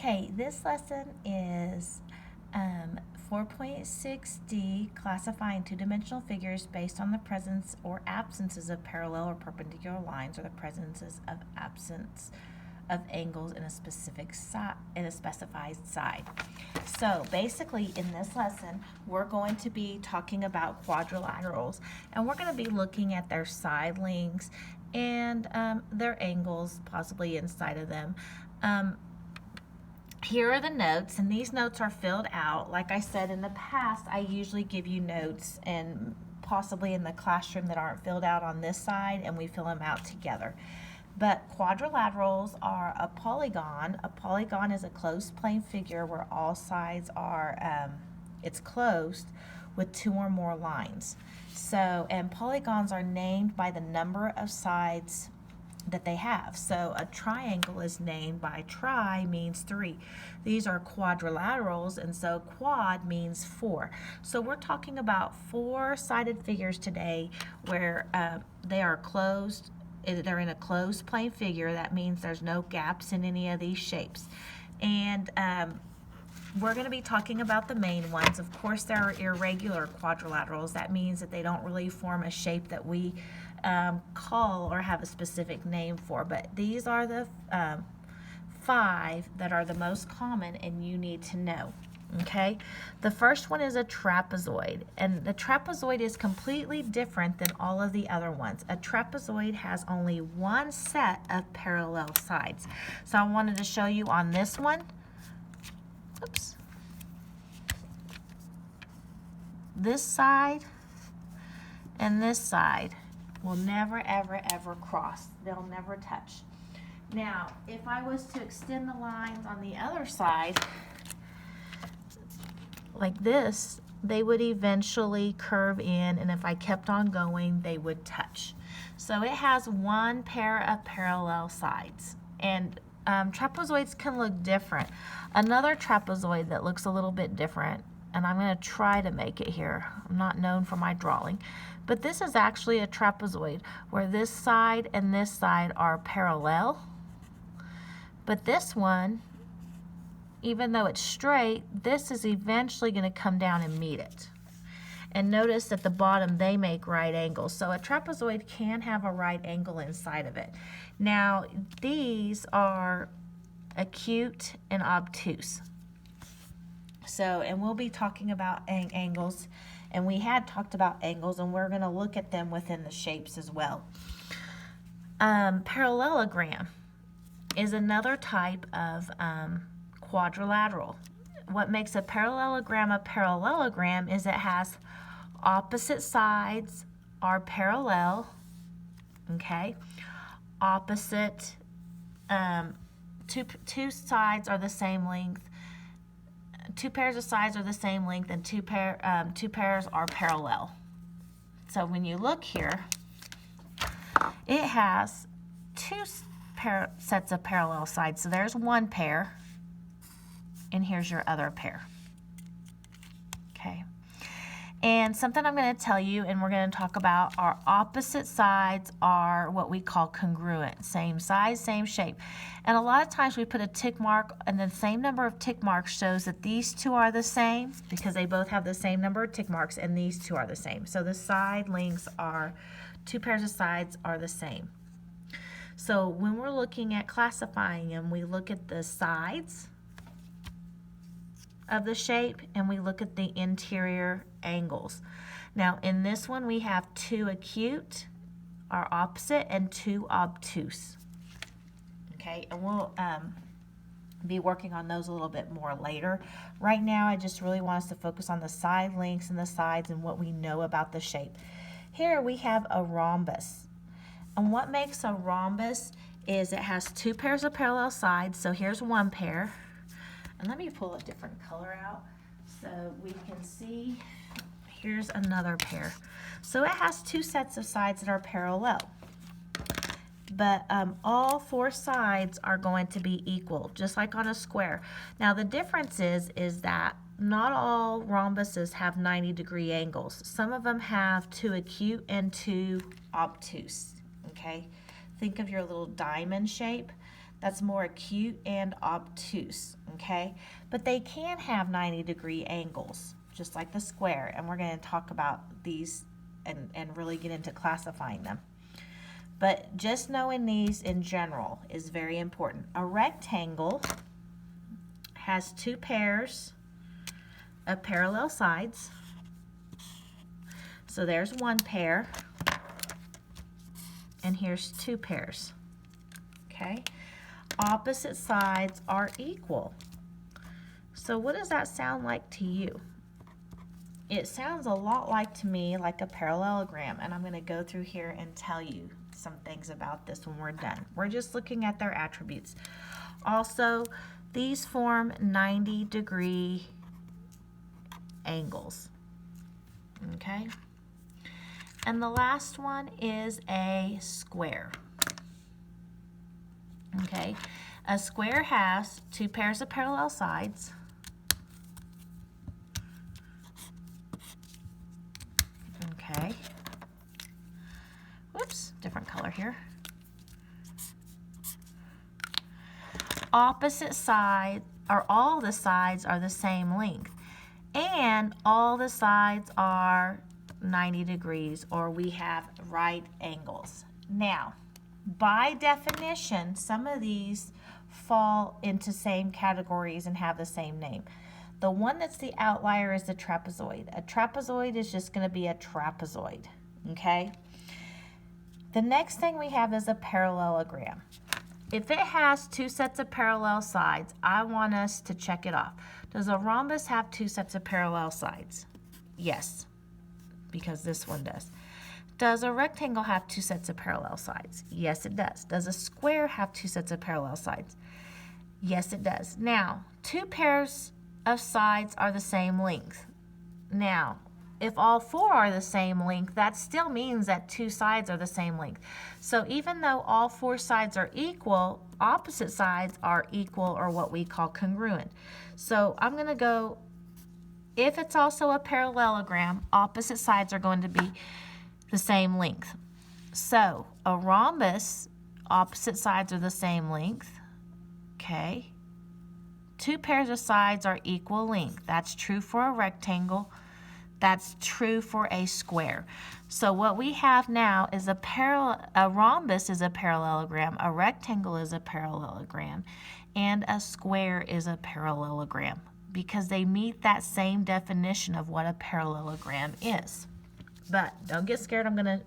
Okay, this lesson is 4.6D, classifying two-dimensional figures based on the presence or absences of parallel or perpendicular lines, or the presences of absence of angles in a specific specified side. So basically in this lesson we're going to be talking about quadrilaterals, and we're going to be looking at their side lengths and their angles possibly inside of them. Here are the notes, and these notes are filled out. Like I said in the past, I usually give you notes and possibly in the classroom that aren't filled out on this side, and we fill them out together. But quadrilaterals are a polygon. A polygon is a closed plane figure where all sides are, it's closed with two or more lines. So, and polygons are named by the number of sides that they have. So a triangle is named by tri means 3. These are quadrilaterals, and so quad means 4. So we're talking about 4-sided figures today where they are closed. They're in a closed plane figure. That means there's no gaps in any of these shapes. And we're going to be talking about the main ones. Of course, there are irregular quadrilaterals. That means that they don't really form a shape that we call or have a specific name for. But these are the 5 that are the most common and you need to know. Okay, the first one is a trapezoid, and the trapezoid is completely different than all of the other ones. A trapezoid has only one set of parallel sides. So I wanted to show you on this one. Oops. This side and this side will never, ever, ever cross. They'll never touch. Now, if I was to extend the lines on the other side, like this, they would eventually curve in, and if I kept on going, they would touch. So it has one pair of parallel sides, and trapezoids can look different. Another trapezoid that looks a little bit different, and I'm going to try to make it here. I'm not known for my drawing, but this is actually a trapezoid where this side and this side are parallel, but this one, even though it's straight, this is eventually going to come down and meet it. And notice at the bottom they make right angles. So a trapezoid can have a right angle inside of it. Now these are acute and obtuse. So, and we'll be talking about angles, and we had talked about angles, and we're going to look at them within the shapes as well. Parallelogram is another type of quadrilateral. What makes a parallelogram is it has opposite sides are parallel, okay? Opposite, two sides are the same length. Two pairs of sides are the same length, and two pairs are parallel. So when you look here, it has two sets of parallel sides. So there's one pair, and here's your other pair. Okay. And something I'm going to tell you, and we're going to talk about, our opposite sides are what we call congruent. Same size, same shape. And a lot of times we put a tick mark, and the same number of tick marks shows that these two are the same because they both have the same number of tick marks, and these two are the same. So the side lengths are, two pairs of sides are the same. So when we're looking at classifying them, we look at the sides of the shape, and we look at the interior angles. Now in this one we have 2 acute, are opposite, and 2 obtuse. Okay, and we'll be working on those a little bit more later. Right now I just really want us to focus on the side lengths and the sides and what we know about the shape. Here we have a rhombus, and what makes a rhombus is it has 2 pairs of parallel sides. So here's one pair. And let me pull a different color out so we can see. Here's another pair. So it has 2 sets of sides that are parallel. But all 4 sides are going to be equal, just like on a square. Now the difference is that not all rhombuses have 90-degree angles. Some of them have 2 acute and 2 obtuse. Okay? Think of your little diamond shape. that's more acute and obtuse, okay? But they can have 90-degree angles, just like the square, and we're going to talk about these and really get into classifying them. But just knowing these in general is very important. A rectangle has two pairs of parallel sides. So there's one pair, and here's two pairs, okay? Opposite sides are equal. So what does that sound like to you? It sounds a lot like to me like a parallelogram, and I'm going to go through here and tell you some things about this when we're done. We're just looking at their attributes. Also, these form 90-degree angles, okay? And the last one is a square. Okay, a square has two pairs of parallel sides. Okay. Whoops, different color here. Opposite side, or all the sides are the same length. And all the sides are 90 degrees, or we have right angles. Now, by definition, some of these fall into same categories and have the same name. The one that's the outlier is the trapezoid. A trapezoid is just going to be a trapezoid, okay? The next thing we have is a parallelogram. If it has two sets of parallel sides, I want us to check it off. Does a rhombus have two sets of parallel sides? Yes, because this one does. Does a rectangle have two sets of parallel sides? Yes, it does. Does a square have two sets of parallel sides? Yes, it does. Now, two pairs of sides are the same length. Now, if all four are the same length, that still means that two sides are the same length. So even though all four sides are equal, opposite sides are equal, or what we call congruent. So I'm going to go, if it's also a parallelogram, opposite sides are going to be the same length. So a rhombus, opposite sides are the same length, okay? Two pairs of sides are equal length. That's true for a rectangle. That's true for a square. So what we have now is a rhombus is a parallelogram, a rectangle is a parallelogram, and a square is a parallelogram, because they meet that same definition of what a parallelogram is. But don't get scared, I'm going to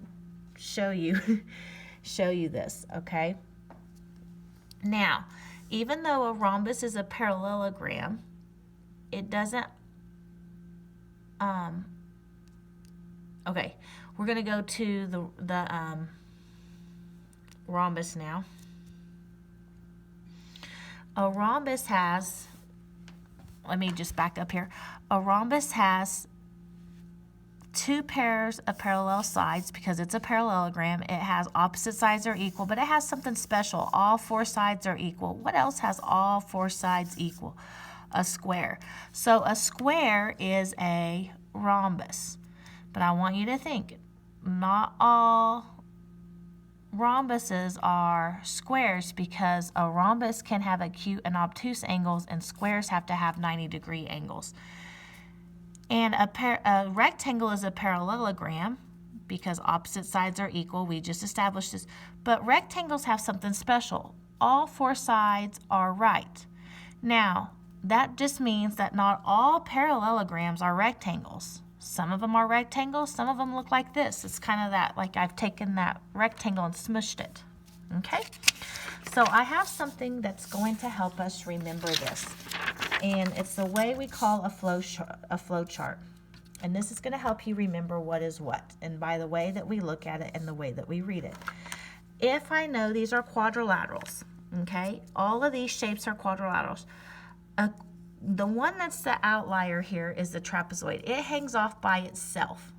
show you this, okay? Now, even though a rhombus is a parallelogram, it doesn't, okay, we're going to go to the rhombus now. A rhombus has, let me just back up here. A rhombus has two pairs of parallel sides because it's a parallelogram. It has opposite sides are equal, but it has something special. All four sides are equal. What else has all four sides equal? A square. So a square is a rhombus. But I want you to think, not all rhombuses are squares, because a rhombus can have acute and obtuse angles, and squares have to have 90-degree angles. And a rectangle is a parallelogram because opposite sides are equal. We just established this. But rectangles have something special. All four sides are right. Now, that just means that not all parallelograms are rectangles. Some of them are rectangles, some of them look like this. It's kind of that, like I've taken that rectangle and smushed it. Okay? So I have something that's going to help us remember this. And it's the way we call a flow chart. And this is going to help you remember what is what, and by the way that we look at it and the way that we read it. If I know these are quadrilaterals, okay, all of these shapes are quadrilaterals. The one that's the outlier here is the trapezoid. It hangs off by itself.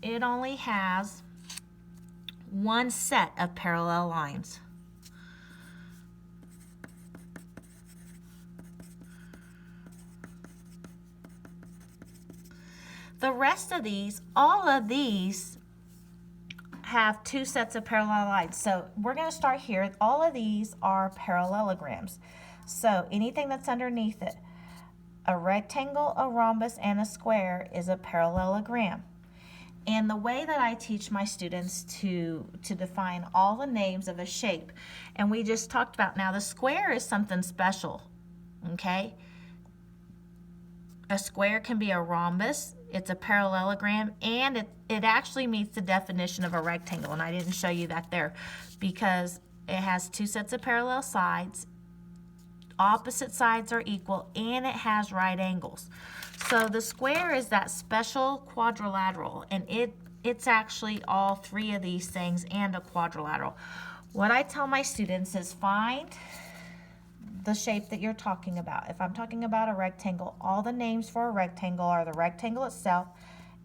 It only has one set of parallel lines. The rest of these, all of these have two sets of parallel lines. So we're going to start here. All of these are parallelograms. So anything that's underneath it, a rectangle, a rhombus, and a square is a parallelogram. And the way that I teach my students to define all the names of a shape, and we just talked about now, the square is something special, okay? A square can be a rhombus, it's a parallelogram, and it actually meets the definition of a rectangle, and I didn't show you that there because it has two sets of parallel sides, opposite sides are equal, and it has right angles. So the square is that special quadrilateral, and it's actually all three of these things and a quadrilateral. What I tell my students is find the shape that you're talking about. If I'm talking about a rectangle, all the names for a rectangle are the rectangle itself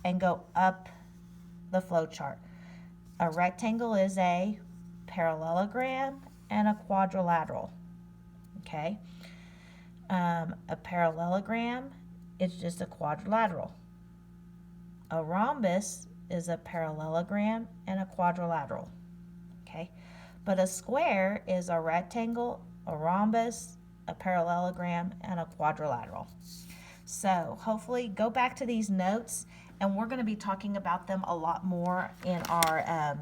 and go up the flow chart. A rectangle is a parallelogram and a quadrilateral. Okay? A parallelogram is just a quadrilateral. A rhombus is a parallelogram and a quadrilateral. Okay? But a square is a rectangle, a rhombus, a parallelogram, and a quadrilateral. So hopefully go back to these notes, and we're going to be talking about them a lot more in our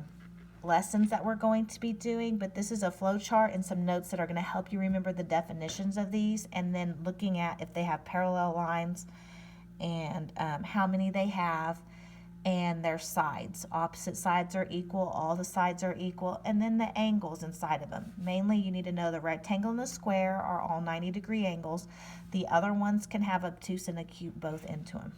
lessons that we're going to be doing, but this is a flow chart and some notes that are going to help you remember the definitions of these, and then looking at if they have parallel lines and how many they have, and their sides. Opposite sides are equal, all the sides are equal, and then the angles inside of them. Mainly you need to know the rectangle and the square are all 90-degree angles. The other ones can have obtuse and acute both into them.